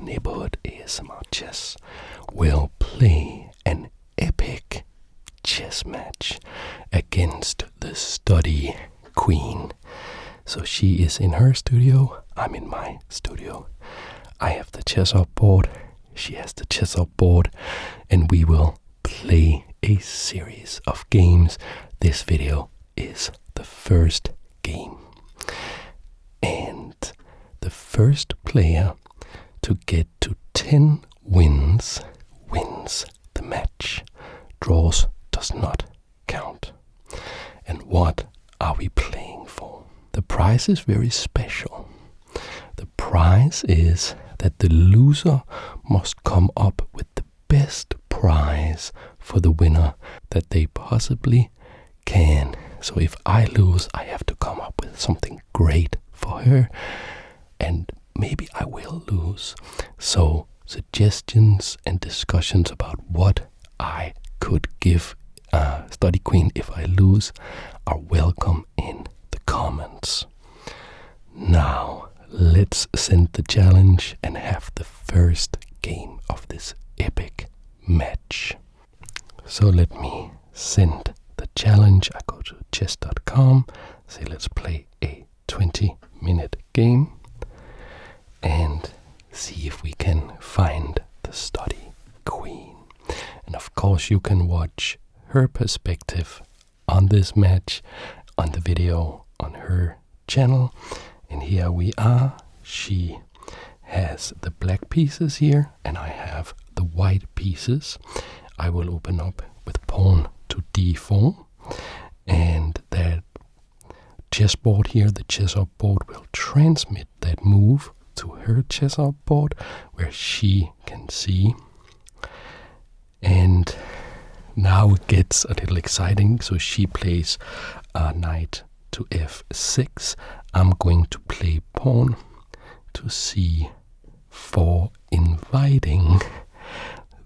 Neighborhood ASMR Chess will play an epic chess match against the Study Queen. So she is in her studio, I'm in my studio. I have the chess up board, she has the chess up board, and we will play a series of games. This video is the first game. And the first player to get to 10 wins the match. Draws does not count. And what are we playing for? The prize is very special. The prize is that the loser must come up with the best prize for the winner that they possibly can. So if I lose, I have to come up with something great for her, and maybe I will lose. So suggestions and discussions about what I could give Study Queen if I lose are welcome in the comments. Now let's send the challenge and have the first game of this epic match. So let me send the challenge. I go to chess.com, say let's play a 20-minute game and see if we can find the Study Queen. And of course you can watch her perspective on this match on the video on her channel. And here we are. She has the black pieces here and I have the white pieces. I will open up with pawn to d4, and that chessboard here, the chess-up board, will transmit that move to her chess-up board where she can see. And now it gets a little exciting. So she plays knight to f6. I'm going to play pawn to c4, inviting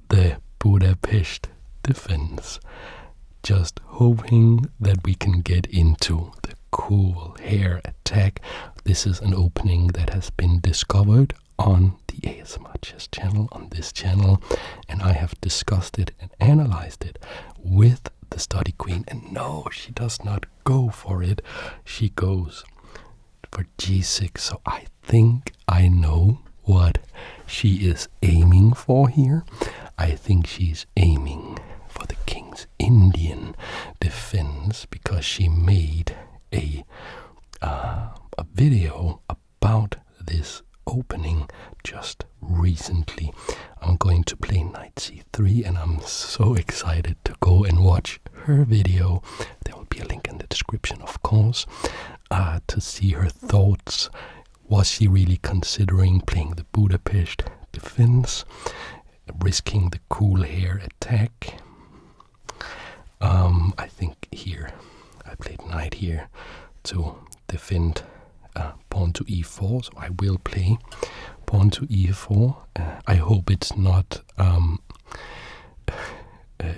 the Budapest defense. Just hoping that we can get into the cool hair attack. This is an opening that has been discovered on the ASMR Chess channel, on this channel, and I have discussed it and analyzed it with the Study Queen. And no, she does not go for it. She goes for g6. So I think I know what she is aiming for here. I think she's aiming for the King's Indian defense because she made a video about this opening just recently. I'm going to play knight c3 and I'm so excited to go and watch her video. There will be a link in the description, of course, to see her thoughts. Was she really considering playing the Budapest defense, risking the cool hair attack? I think here I played knight here to defend pawn to e4, so I will play pawn to e4. I hope it's not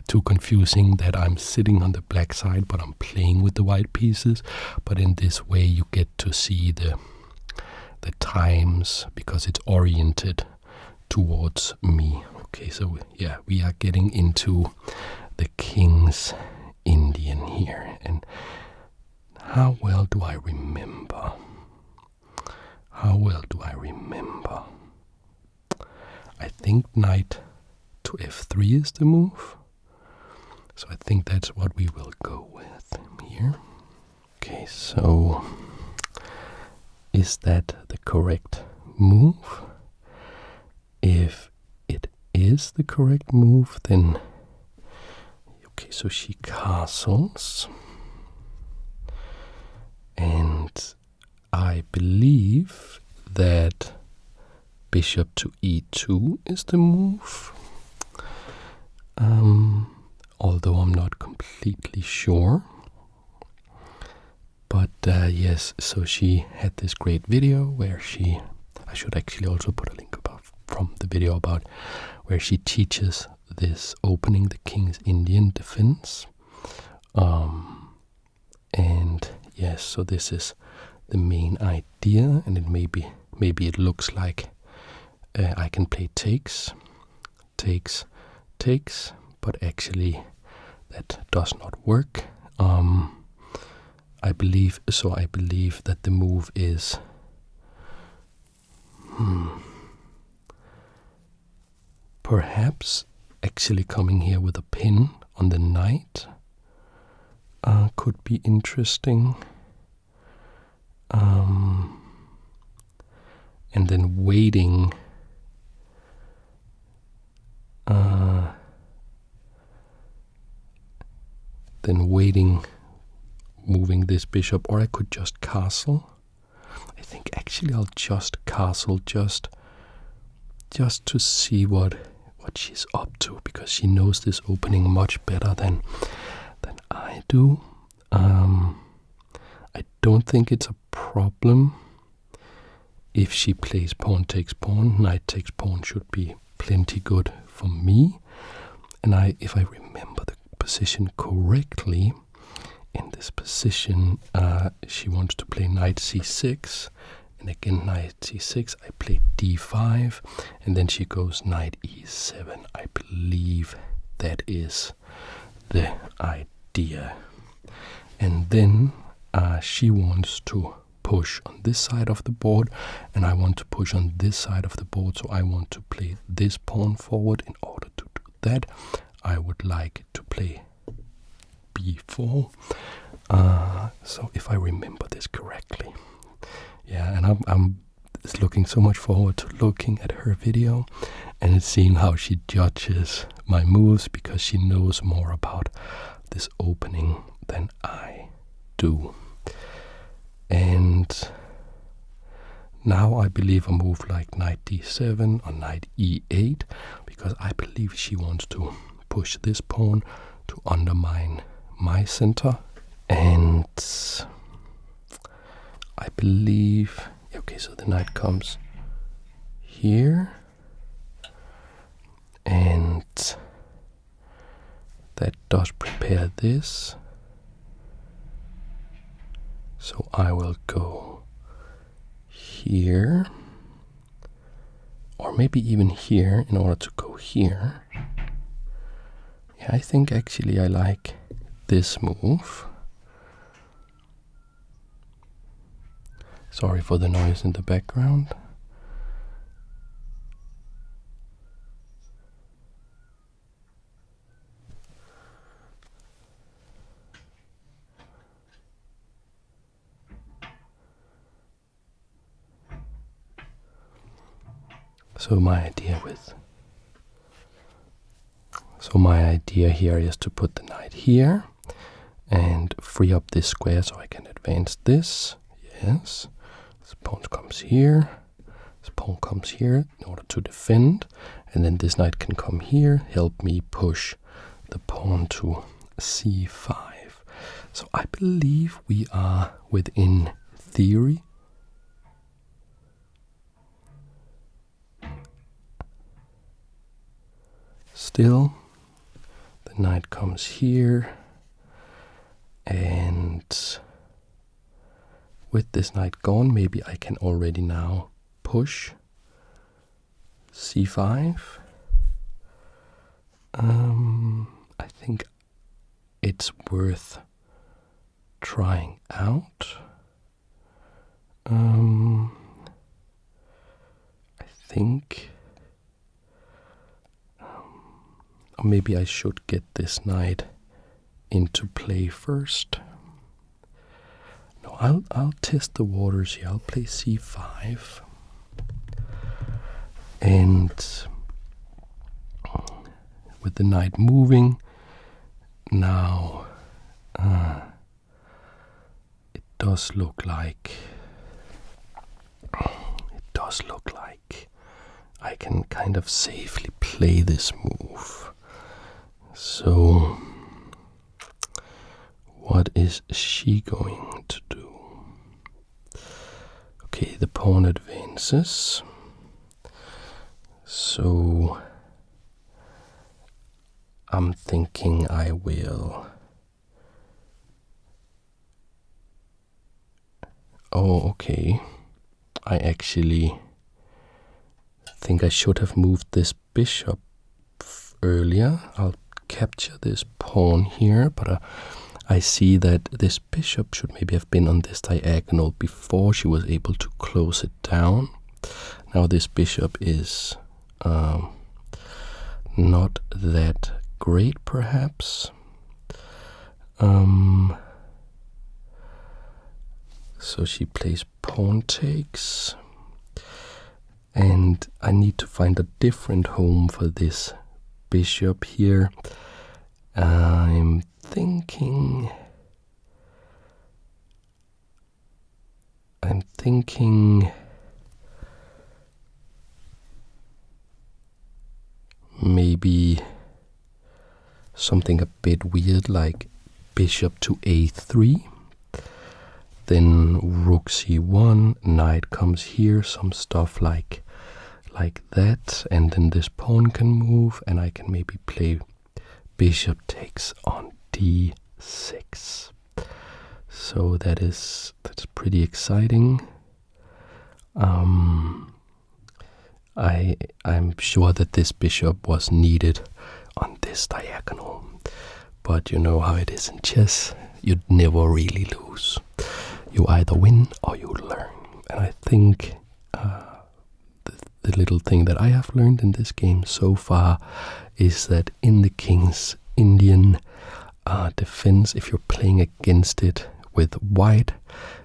too confusing that I'm sitting on the black side but I'm playing with the white pieces. But in this way you get to see the times because it's oriented towards me. Okay, so yeah, we are getting into the King's Indian here. And how well do I remember? How well do I remember? I think knight to f3 is the move. So I think that's what we will go with here. Okay, so is that the correct move? If it is the correct move, then okay, so she castles. And I believe that bishop to e2 is the move. Although I'm not completely sure. But yes, so she had this great video where I should actually also put a link from the video about where she teaches this opening, the King's Indian defense. And yes, so this is the main idea, and it maybe it looks like I can play takes, but actually that does not work. I believe that the move is perhaps actually coming here with a pin on the knight could be interesting. And then waiting moving this bishop, or I could just castle. I think actually I'll just castle just to see what she's up to, because she knows this opening much better than I do. I don't think it's a problem if she plays pawn takes pawn. Knight takes pawn should be plenty good for me. And if I remember the position correctly, in this position she wants to play knight c6, and again knight c6, I play d5, and then she goes knight e7. I believe that is the idea. And then she wants to push on this side of the board, and I want to push on this side of the board, so I want to play this pawn forward. In order to do that, I would like to play b4. So if I remember this correctly. Yeah, and I'm looking so much forward to looking at her video and seeing how she judges my moves, because she knows more about this opening than I do. And now I believe a move like knight d7 or knight e8, because I believe she wants to push this pawn to undermine my center. And I believe, okay, so the knight comes here, and that does prepare this. So I will go here, or maybe even here, in order to go here. Yeah, I think actually I like this move. Sorry for the noise in the background. So my idea here is to put the knight here and free up this square so I can advance this. Yes. This pawn comes here. This pawn comes here in order to defend. And then this knight can come here, help me push the pawn to c5. So I believe we are within theory. Still, the knight comes here, and with this knight gone, maybe I can already now push c5. I think it's worth trying out. I think maybe I should get this knight into play first. No, I'll test the waters here. I'll play c5, and with the knight moving now, it does look like I can kind of safely play this move. So what is she going to do? Okay, the pawn advances. So I'm thinking I will. Oh, okay. I actually think I should have moved this bishop earlier. I'll capture this pawn here, but I see that this bishop should maybe have been on this diagonal before she was able to close it down. Now this bishop is not that great, perhaps. So she plays pawn takes, and I need to find a different home for this bishop here. I'm thinking maybe something a bit weird, like bishop to a3, then rook c1, knight comes here, some stuff like that, and then this pawn can move, and I can maybe play bishop takes on d6. So that's pretty exciting. I'm sure that this bishop was needed on this diagonal, but you know how it is in chess. You'd never really lose. You either win or you learn. And I think the little thing that I have learned in this game so far is that in the King's Indian defense, if you're playing against it with white,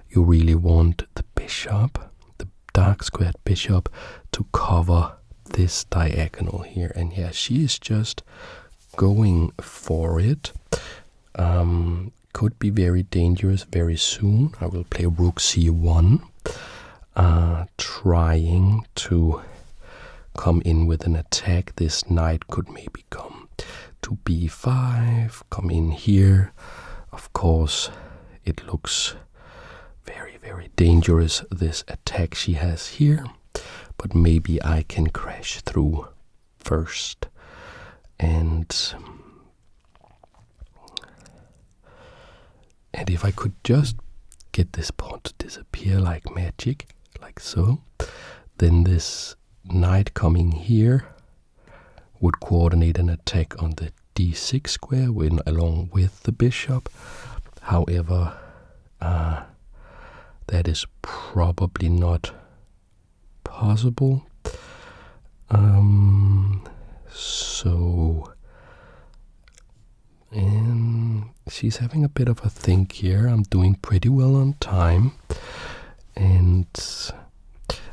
you really want the bishop, the dark squared bishop, to cover this diagonal here. And yeah, she is just going for it. Could be very dangerous very soon. I will play rook c1, trying to come in with an attack. This knight could maybe come to b5, come in here. Of course, it looks very, very dangerous, this attack she has here, but maybe I can crash through first. And if I could just get this pawn to disappear like magic, like so, then this knight coming here would coordinate an attack on the d6 square along with the bishop. However, that is probably not possible. And she's having a bit of a think here. I'm doing pretty well on time, and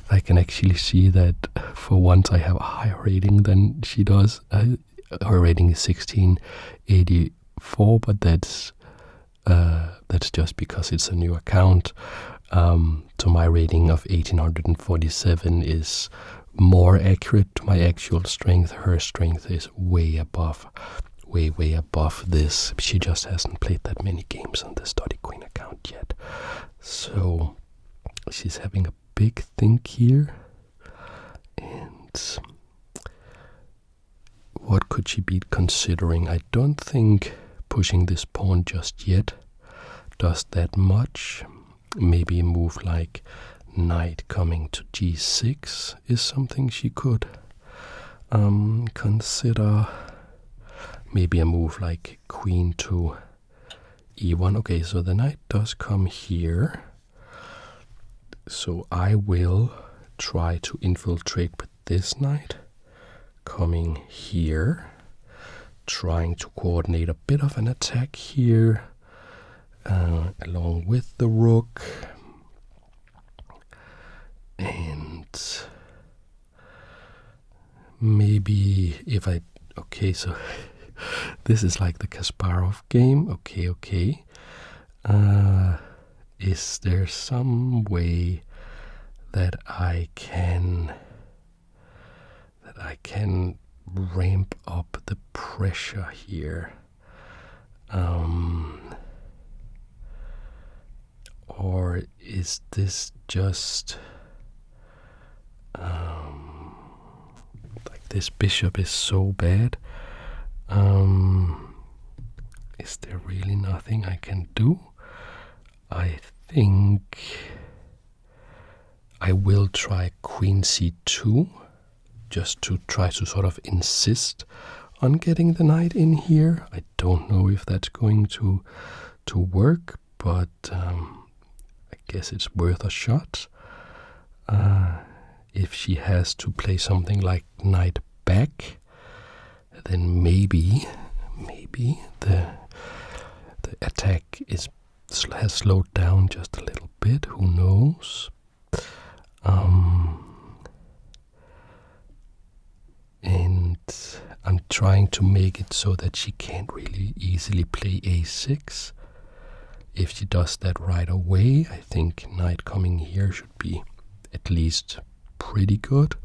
I can actually see that for once I have a higher rating than she does. Her rating is 1684, but that's just because it's a new account. So my rating of 1847 is more accurate to my actual strength. Her strength is way above this. She just hasn't played that many games on the Study Queen account yet. So she's having a big think here. And what could she be considering? I don't think pushing this pawn just yet does that much. Maybe a move like knight coming to g6 is something she could consider. Maybe a move like queen to e1. Okay, so the knight does come here. So I will try to infiltrate with this knight coming here, trying to coordinate a bit of an attack here along with the rook. And maybe if I... Okay, so this is like the Kasparov game. Okay. Is there some way that I can ramp up the pressure here? Or is this just like this bishop is so bad? Is there really nothing I can do? I think I will try queen c2 just to try to sort of insist on getting the knight in here. I don't know if that's going to work, but I guess it's worth a shot. If she has to play something like knight back, then maybe the attack has slowed down just a little bit. Who knows? And I'm trying to make it so that she can't really easily play a6. If she does that right away, I think knight coming here should be at least pretty good.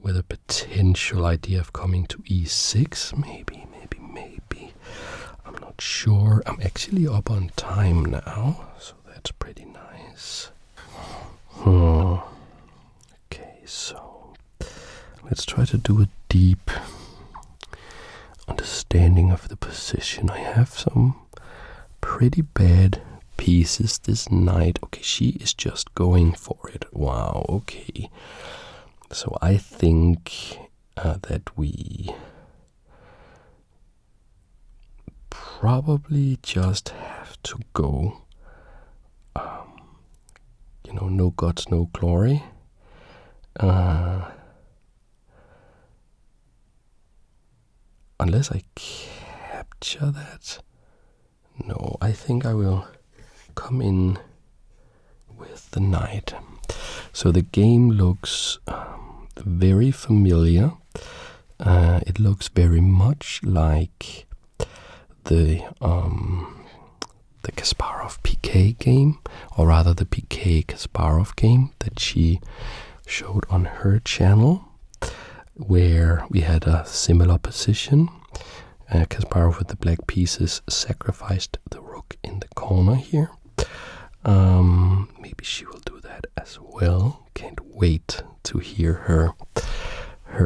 With a potential idea of coming to e6, maybe. I'm not sure. I'm actually up on time now, so that's pretty nice. Okay, so let's try to do a deep understanding of the position. I have some pretty bad pieces. This knight, okay, she is just going for it. Wow, okay. So I think that we probably just have to go, no guts, no glory. Unless I capture that. No, I think I will come in with the knight. So the game looks very familiar. It looks very much like the Kasparov PK game, or rather the PK Kasparov game that she showed on her channel, where we had a similar position. Kasparov with the black pieces sacrificed the rook in the corner here. Maybe she will do that as well. Can't wait to hear her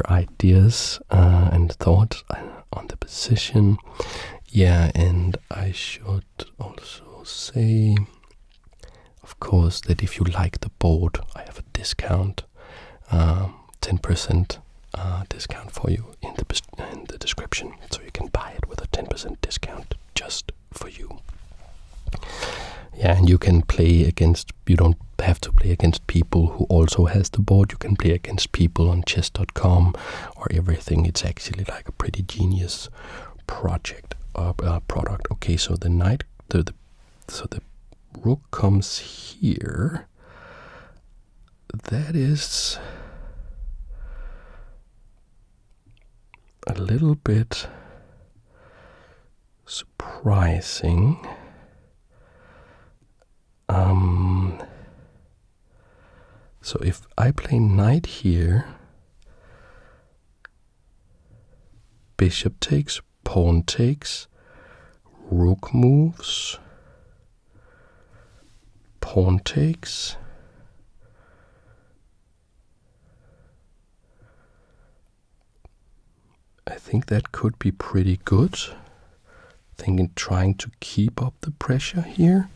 ideas and thoughts on the position. Yeah, and I should also say, of course, that if you like the board, I have a discount, 10% discount for you in the description, so you can buy it with a 10% discount just for you. Yeah, and you can play against, you don't have to play against people who also has the board. You can play against people on chess.com or everything. It's actually like a pretty genius product. Okay, so the knight, so the rook comes here. That is a little bit surprising. So if I play knight here, bishop takes, pawn takes, rook moves, pawn takes, I think that could be pretty good. Trying to keep up the pressure here.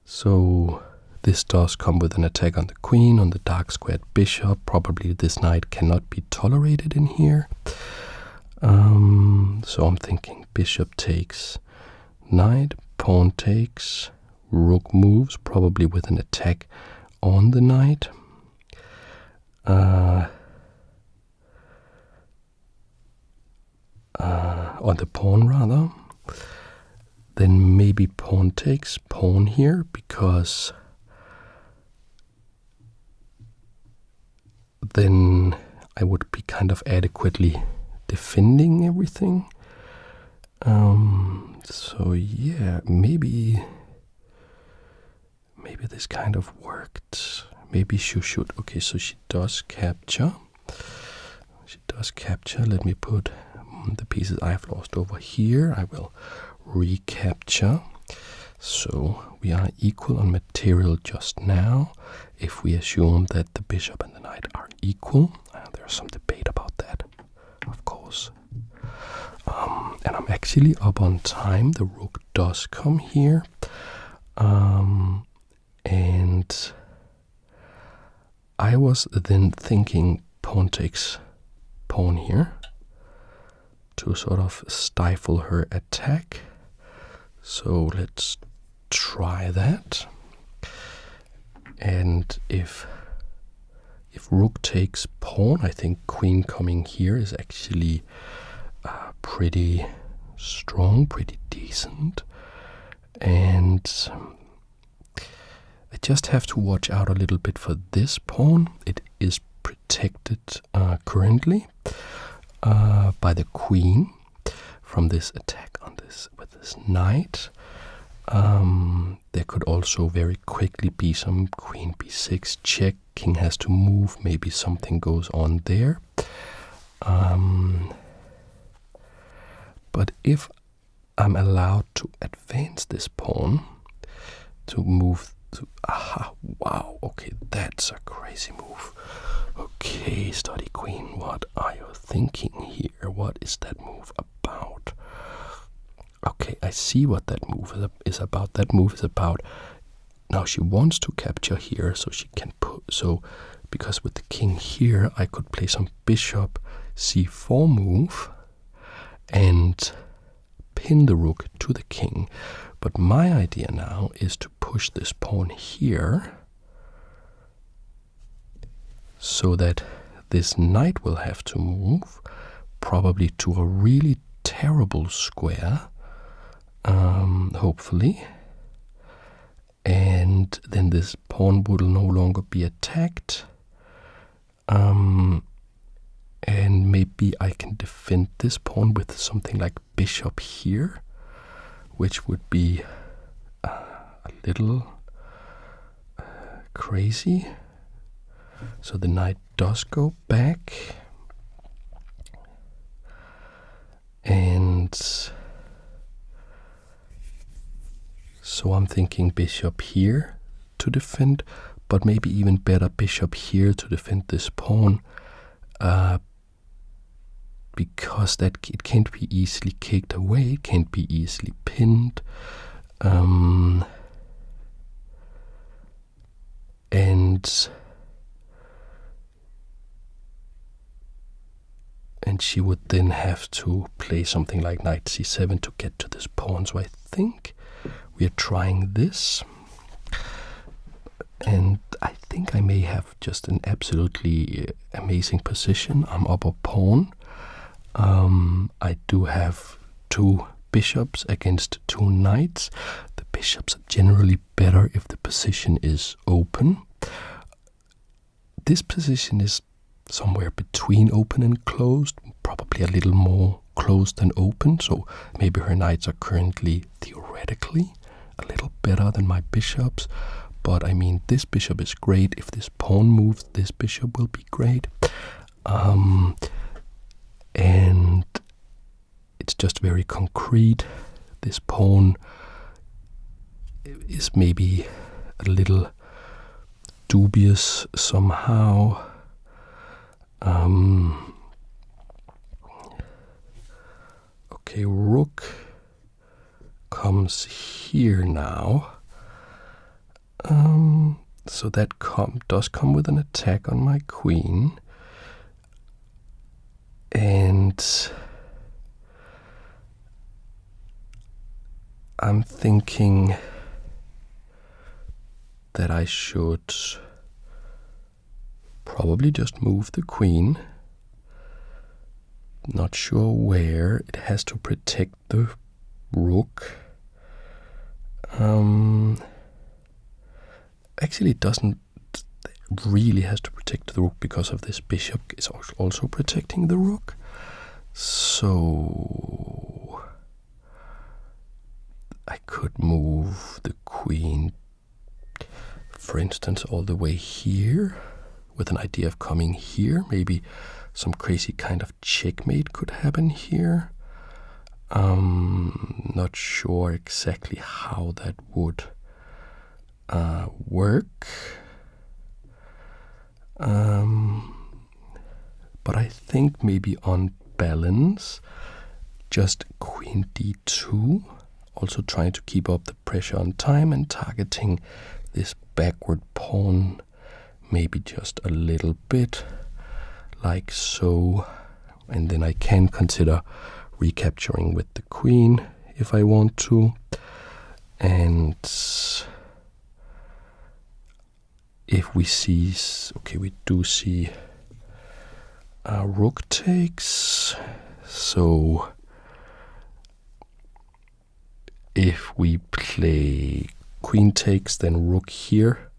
So this does come with an attack on the queen, on the dark squared bishop. Probably this knight cannot be tolerated in here. So I'm thinking bishop takes, knight, pawn takes, rook moves, probably with an attack on the knight. On the pawn rather. Then maybe pawn takes, pawn here, because then I would be kind of adequately defending everything. So yeah, maybe this kind of worked. Maybe she should. Okay, so she does capture. Let me put the pieces I have lost over here. I will recapture. So we are equal on material just now. If we assume that the bishop and the knight are equal, there's some debate about that, of course. And I'm actually up on time. The rook does come here. And I was then thinking pawn takes pawn here to sort of stifle her attack. So let's try that. And if rook takes pawn, I think queen coming here is actually pretty strong, pretty decent. And I just have to watch out a little bit for this pawn. It is protected currently by the queen from this attack on this with this knight. There could also very quickly be some queen b6 check. King has to move. Maybe something goes on there. But if I'm allowed to advance this pawn to move to... Aha, wow, okay, that's a crazy move. Okay, study queen, what are you thinking here? What is that move about? Okay, I see what that move is about. That move is about... Now she wants to capture here, so she can put... So, because with the king here, I could play some bishop c4 move and pin the rook to the king. But my idea now is to push this pawn here so that this knight will have to move, probably to a really terrible square, hopefully. And then this pawn will no longer be attacked. And maybe I can defend this pawn with something like bishop here, which would be a little crazy. So the knight does go back. And so I'm thinking bishop here to defend, but maybe even better bishop here to defend this pawn. Because that it can't be easily kicked away, it can't be easily pinned. And she would then have to play something like knight c7 to get to this pawn. So I think we are trying this. And I think I may have just an absolutely amazing position. I'm up a pawn. I do have two bishops against two knights. The bishops are generally better if the position is open. This position is somewhere between open and closed, probably a little more closed than open, so maybe her knights are currently theoretically a little better than my bishops. But I mean, this bishop is great. If this pawn moves, this bishop will be great. And it's just very concrete. This pawn is maybe a little dubious somehow. Okay, rook comes here now. So that does come with an attack on my queen. And I'm thinking that I should probably just move the queen. Not sure where. It has to protect the rook. Actually, it doesn't really has to protect the rook because of this bishop is also protecting the rook. So I could move the queen, for instance, all the way here with an idea of coming here. Maybe some crazy kind of checkmate could happen here. Not sure exactly how that would work. But I think maybe on balance, just queen d2 also trying to keep up the pressure on time and targeting this backward pawn maybe just a little bit, like so. And then I can consider recapturing with the queen if I want to. And if we see, okay, we do see rook takes. So if we play queen takes, then rook here,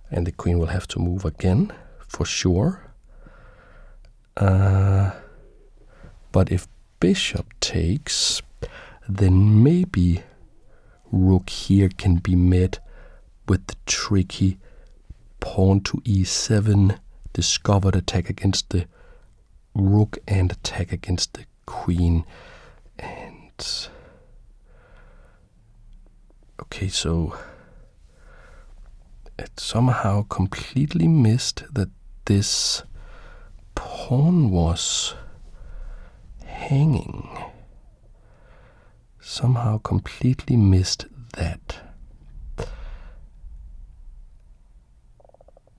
and the queen will have to move again for sure. But if bishop takes, then maybe rook here can be met with the tricky pawn to e7, discovered attack against the rook and attack against the queen. And okay, so it somehow completely missed that this pawn was hanging. Somehow completely missed that.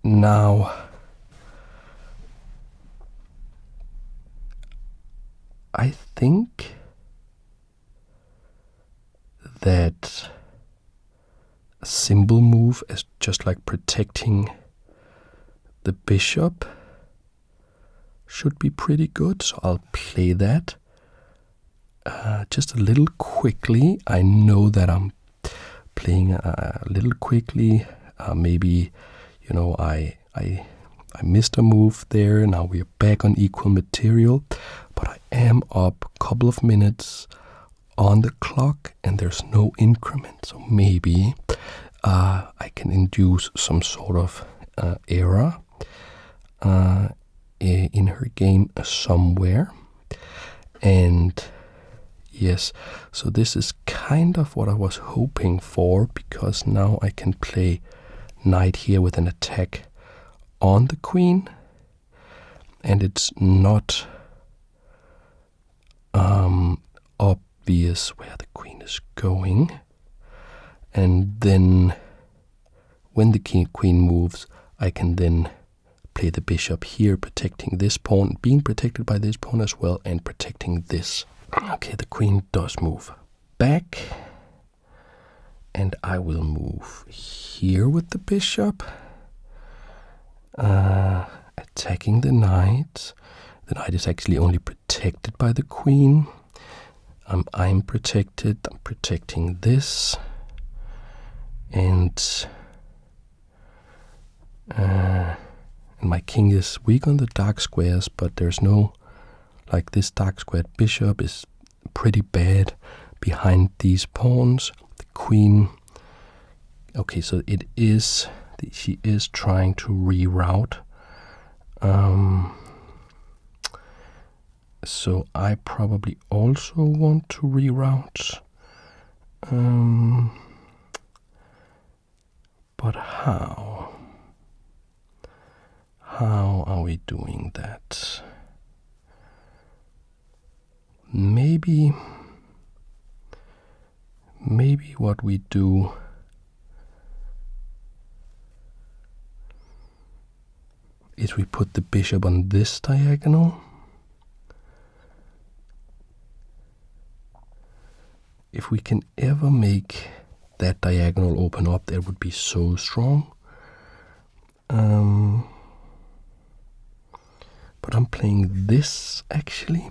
Now, I think that a simple move is just like protecting the bishop should be pretty good, so I'll play that. Just a little quickly. I know that I'm playing a little quickly. Maybe, you know, I missed a move there. Now we're back on equal material, but I am up a couple of minutes on the clock and there's no increment. So maybe I can induce some sort of error in her game somewhere. And yes, so this is kind of what I was hoping for, because now I can play knight here with an attack on the queen, and it's not obvious where the queen is going. And then when the queen moves, I can then play the bishop here, protecting this pawn, being protected by this pawn as well, and protecting this. Okay, the queen does move back, and I will move here with the bishop, attacking the knight. The knight is actually only protected by the queen. I'm protected. I'm protecting this, and my king is weak on the dark squares, but there's no, like, this dark squared bishop is pretty bad behind these pawns. The queen, okay, so it is, she is trying to reroute. So I probably also want to reroute. But how? How are we doing that? Maybe what we do is we put the bishop on this diagonal. If we can ever make that diagonal open up, that would be so strong. But I'm playing this actually,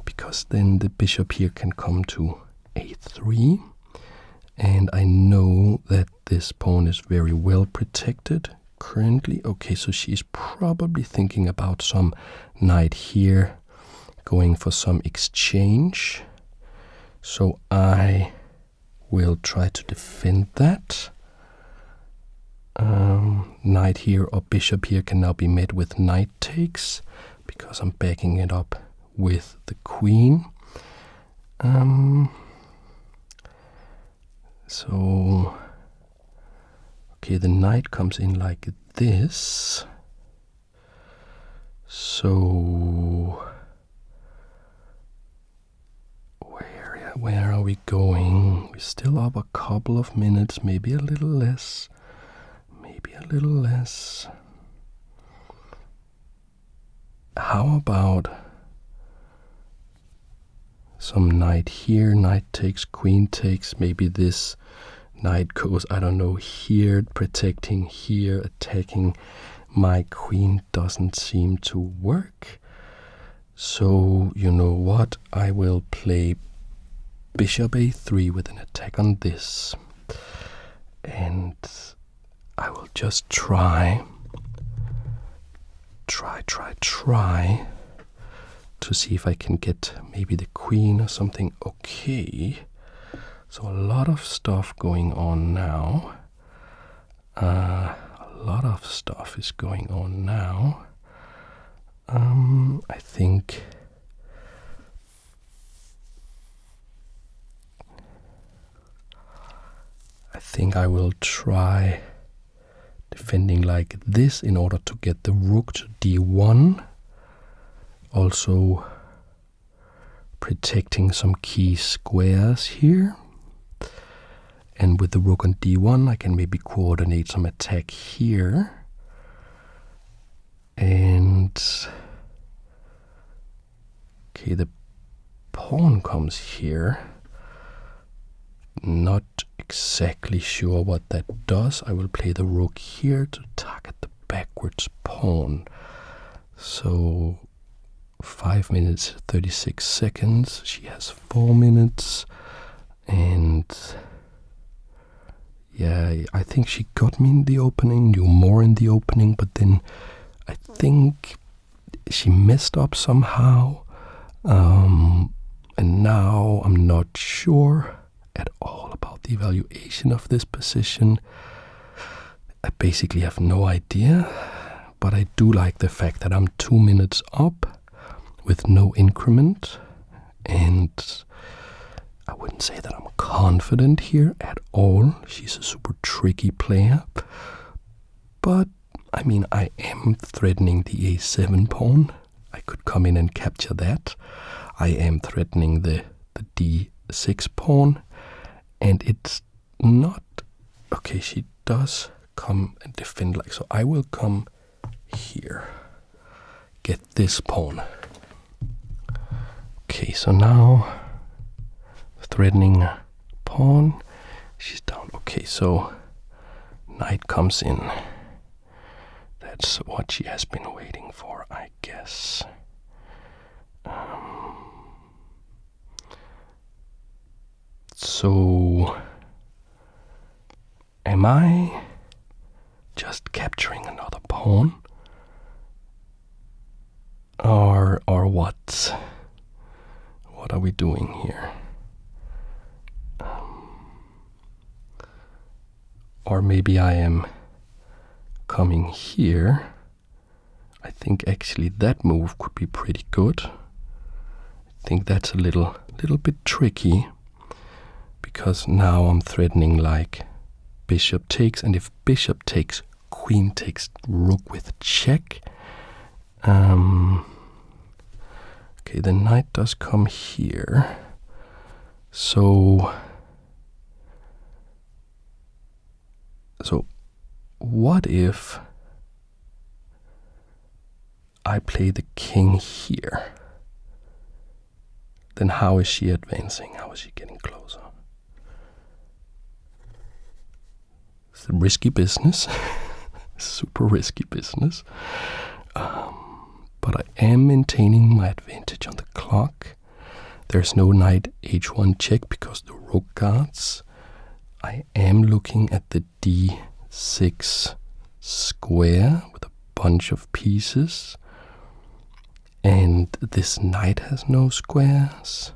because then the bishop here can come to a3, and I know that this pawn is very well protected currently. Okay, so she's probably thinking about some knight here, going for some exchange. So I will try to defend that. Knight here or bishop here can now be met with knight takes, because I'm backing it up with the queen. So, okay, the knight comes in like this. So, where are we going? We're still up a couple of minutes, maybe a little less. Maybe a little less. How about some knight here? Knight takes, queen takes. Maybe this knight goes, I don't know, here, protecting here, attacking. My queen doesn't seem to work. So, you know what? I will play bishop a3 with an attack on this. And I will just try to see if I can get maybe the queen or something. Okay. So a lot of stuff going on now. A lot of stuff is going on now. I think I will try defending like this in order to get the rook to d1. Also protecting some key squares here. And with the rook on d1, I can maybe coordinate some attack here. And okay, the pawn comes here. Not exactly sure what that does. I will play the rook here to target the backwards pawn. So 5 minutes 36 seconds. She has 4 minutes. And yeah, I think she got me in the opening, knew more in the opening, but then I think she messed up somehow. And now I'm not sure at all about the evaluation of this position. I basically have no idea, but I do like the fact that I'm 2 minutes up with no increment, and I wouldn't say that I'm confident here at all. She's a super tricky player, but I mean, I am threatening the a7 pawn. I could come in and capture that. I am threatening the d6 pawn, and it's not okay. She does come and defend like so. I will come here, get this pawn. Okay, so now threatening pawn. She's down. Okay, so knight comes in. That's what she has been waiting for, I guess. So, am I just capturing another pawn? Or what? What are we doing here? Or maybe I am coming here. I think actually that move could be pretty good. I think that's a little bit tricky, because now I'm threatening like bishop takes, and if bishop takes, queen takes, rook with check. Okay, the knight does come here. So what if I play the king here? Then how is she advancing? How is she getting closer? It's a risky business. Super risky business. But I am maintaining my advantage on the clock. There's no knight h1 check because the rook guards. I am looking at the d6 square with a bunch of pieces. And this knight has no squares.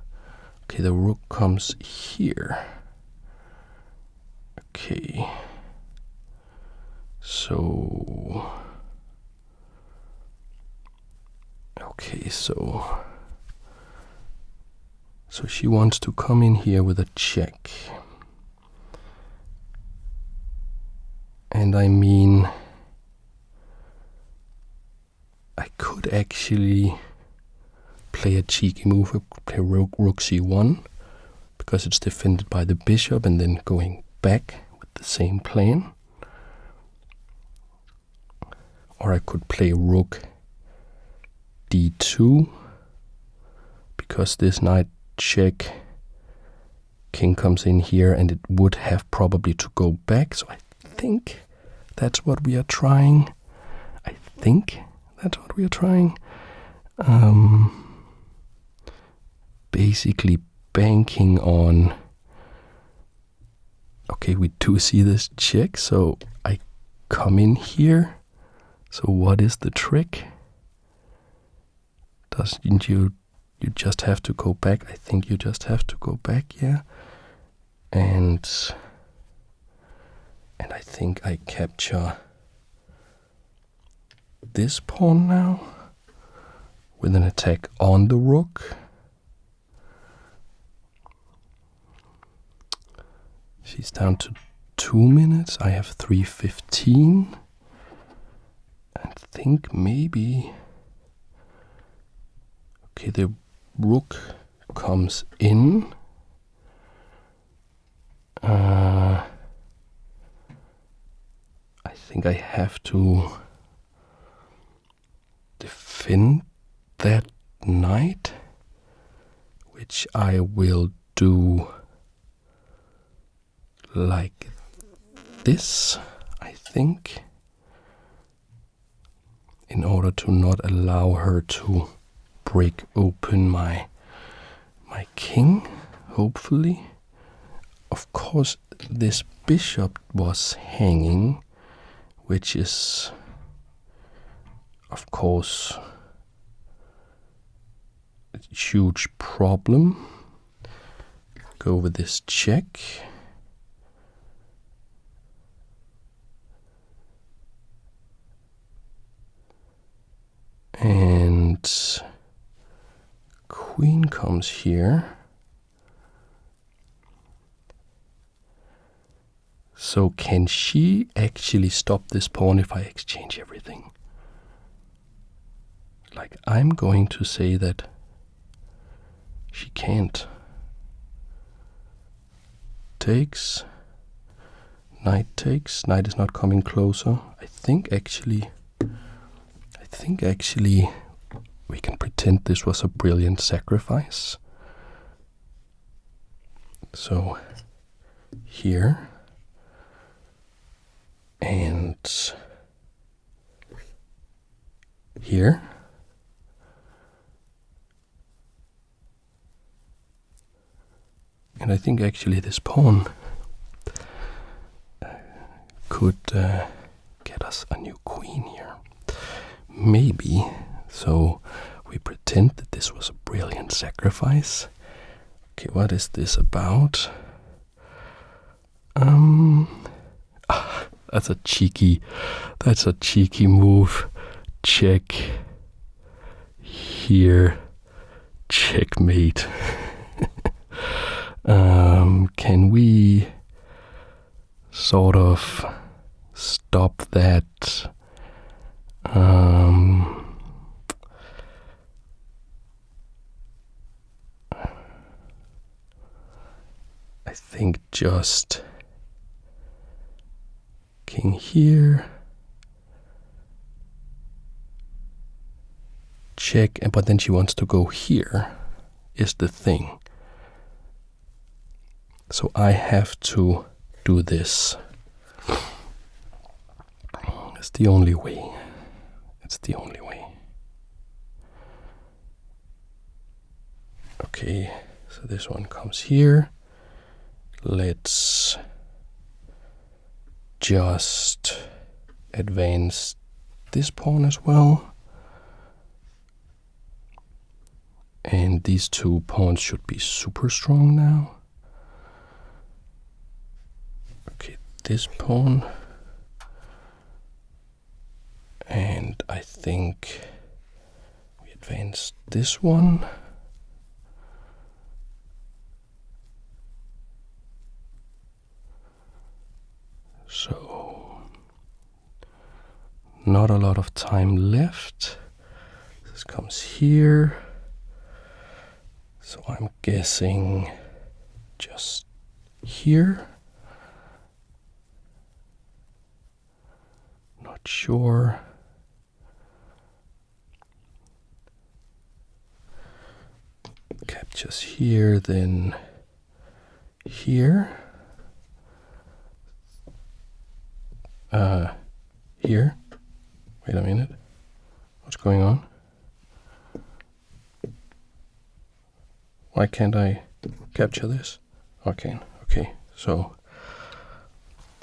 Okay, the rook comes here. Okay. So she wants to come in here with a check. And I mean, I could actually play a cheeky move, play rook c1, because it's defended by the bishop, and then going back with the same plan. Or I could play rook d2, because this knight check, king comes in here, and it would have probably to go back. So I think that's what we are trying. Basically banking on, okay, we do see this check, so I come in here. So what is the trick? Doesn't you just have to go back? I think you just have to go back, yeah. And I think I capture this pawn now with an attack on the rook. She's down to 2 minutes. I have 3:15. I think maybe, okay, the rook comes in. I think I have to defend that knight, which I will do like this, I think, in order to not allow her to break open my king, hopefully. Of course, this bishop was hanging, which is, of course, a huge problem. Go with this check. And queen comes here. So can she actually stop this pawn if I exchange everything? Like, I'm going to say that she can't. Takes, knight is not coming closer. I think actually we can pretend this was a brilliant sacrifice. So here, and here. And I think actually this pawn could get us a new queen here. Maybe. So we pretend that this was a brilliant sacrifice. Okay, what is this about? That's a cheeky move. Check here, checkmate. Can we sort of stop that? I think just king here, check, but then she wants to go here, is the thing. So I have to do this. It's the only way. It's the only way. Okay, so this one comes here. Let's just advance this pawn as well. And these two pawns should be super strong now. Okay, this pawn. And I think we advance this one. So, not a lot of time left. This comes here. So I'm guessing just here. Not sure. Captures here, then here. Here. Wait a minute. What's going on? Why can't I capture this? Okay, so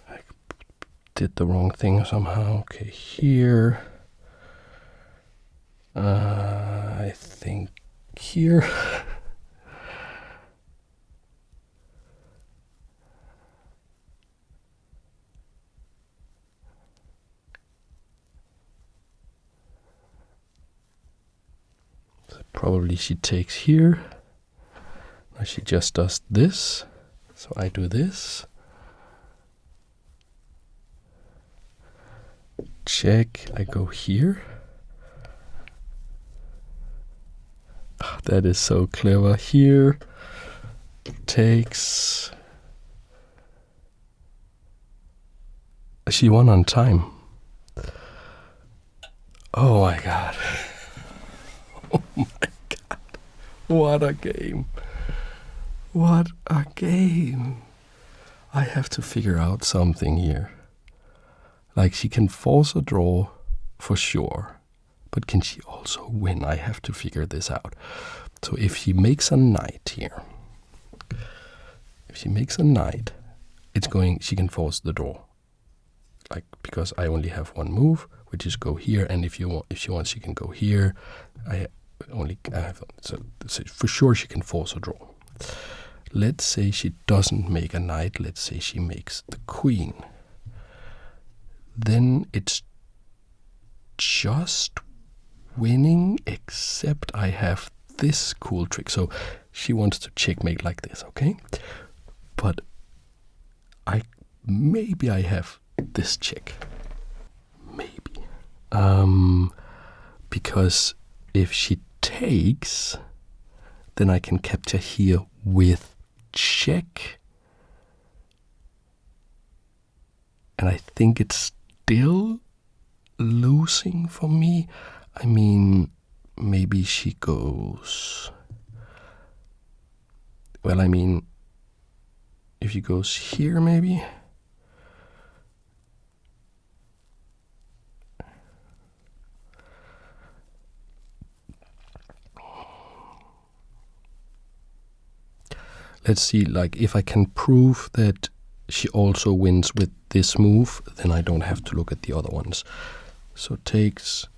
I did the wrong thing somehow. Okay, here. I think here. So probably she takes here. Now she just does this. So I do this. Check, I go here. Oh, that is so clever. Here takes. She won on time. Oh my god. Oh my god. What a game. What a game. I have to figure out something here. Like, she can force a draw for sure, but can she also win? I have to figure this out. So if she makes a knight here, she can force the draw. Like, because I only have one move, which is go here, and if she wants, she can go here. So for sure she can force a draw. Let's say she doesn't make a knight. Let's say she makes the queen. Then it's just winning, except I have this cool trick. So she wants to checkmate like this, okay? But maybe I have this check. Maybe. Because if she takes, then I can capture here with check. And I think it's still losing for me. I mean, maybe she goes. Well, I mean, if she goes here, maybe. Let's see, like, if I can prove that she also wins with this move, then I don't have to look at the other ones. So takes,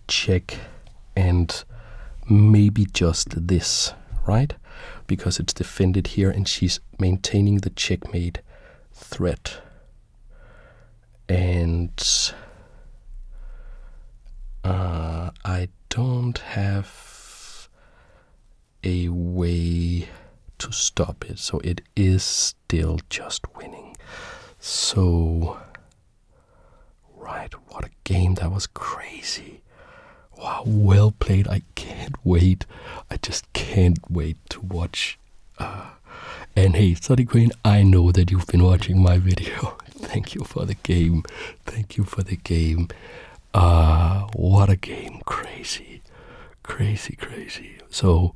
check, and maybe just this, right? Because it's defended here and she's maintaining the checkmate threat. And I don't have a way to stop it, so it is still just winning. So, right, what a game. That was crazy. Wow, well played. I can't wait. I just can't wait to watch. And hey, Study Queen, I know that you've been watching my video. Thank you for the game. Thank you for the game. What a game. Crazy. Crazy, crazy. So,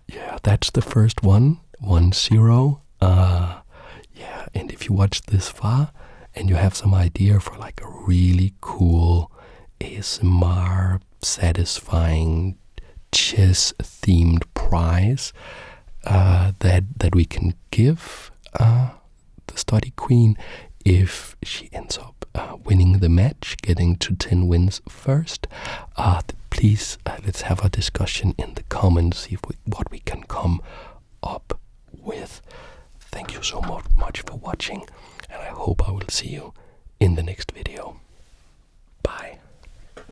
yeah, that's the first one. 1-0. Yeah, and if you watched this far and you have some idea for like a really cool ASMR satisfying chess themed prize that we can give the Study Queen if she ends up winning the match, getting to 10 wins first, please let's have a discussion in the comments, see what we can come up with. Thank you so much for watching, and I hope I will see you in the next video.